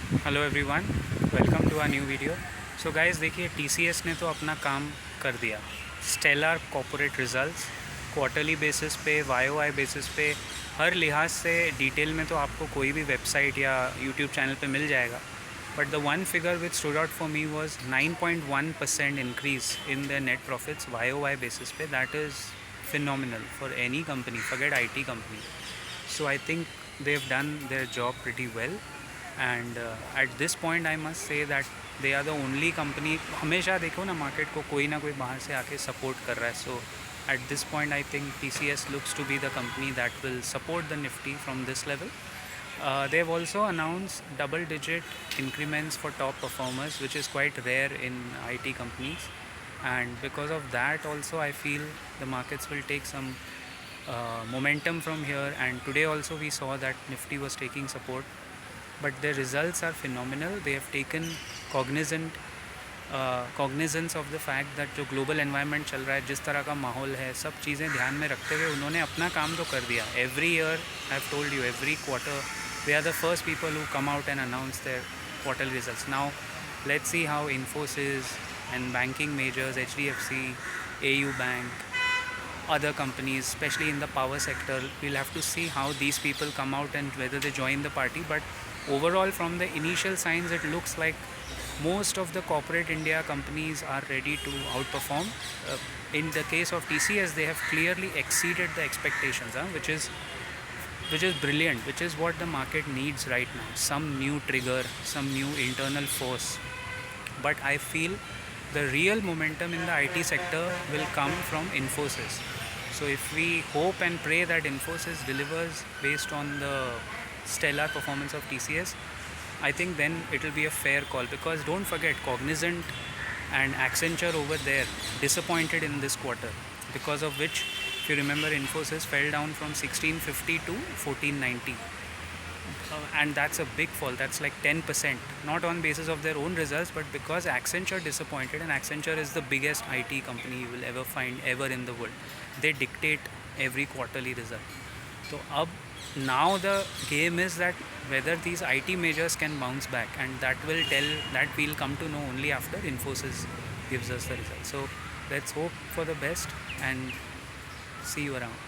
Hello everyone, welcome to our new video. So guys देखिए, TCS ने तो अपना काम कर दिया। Stellar corporate results quarterly basis पे, वाईओवाई बेसिस पे, हर लिहाज से डिटेल में तो आपको कोई भी वेबसाइट या यूट्यूब चैनल पे मिल जाएगा। But the one figure which stood out for me was 9.1% increase in the net profits YOY basis पे। That is phenomenal for any company, forget IT company. So I think they've done their job pretty well, and at this point I must say that they are the only company। हमेशा देखो ना, market को कोई ना कोई बाहर से आके सपोर्ट कर रहा है। सो at this point I think TCS looks to be the company that will support the Nifty from this level. They've also announced double digit increments for top performers, which is quite rare in IT companies, and because of that also I feel the markets will take some momentum from here. And today also we saw that Nifty was taking support, but their results are phenomenal. They have taken cognizant cognizance of the fact that जो global environment चल रहा है, जिस तरह का माहौल है, सब चीज़ें ध्यान में रखते हुए उन्होंने अपना काम तो कर दिया। Every year I have told you, every quarter they are the first people who come out and announce their quarterly results. Now let's see how Infosys and banking majors, HDFC, AU Bank, other companies, especially in the power sector, we'll have to see how these people come out and whether they join the party. But overall, from the initial signs, it looks like most of the corporate India companies are ready to outperform. In the case of TCS, they have clearly exceeded the expectations, which is brilliant, which is what the market needs right now. Some new trigger, some new internal force. But I feel the real momentum in the IT sector will come from Infosys. So if we hope and pray that Infosys delivers based on the stellar performance of TCS, I think then it will be a fair call, because don't forget, Cognizant and Accenture over there disappointed in this quarter, because of which, if you remember, Infosys fell down from 1650 to 1490. And that's a big fall. That's like 10%, not on basis of their own results, but because Accenture disappointed, and Accenture is the biggest IT company you will ever find ever in the world. They dictate every quarterly result. So now the game is that whether these IT majors can bounce back, and that we'll come to know only after Infosys gives us the result. So let's hope for the best and see you around.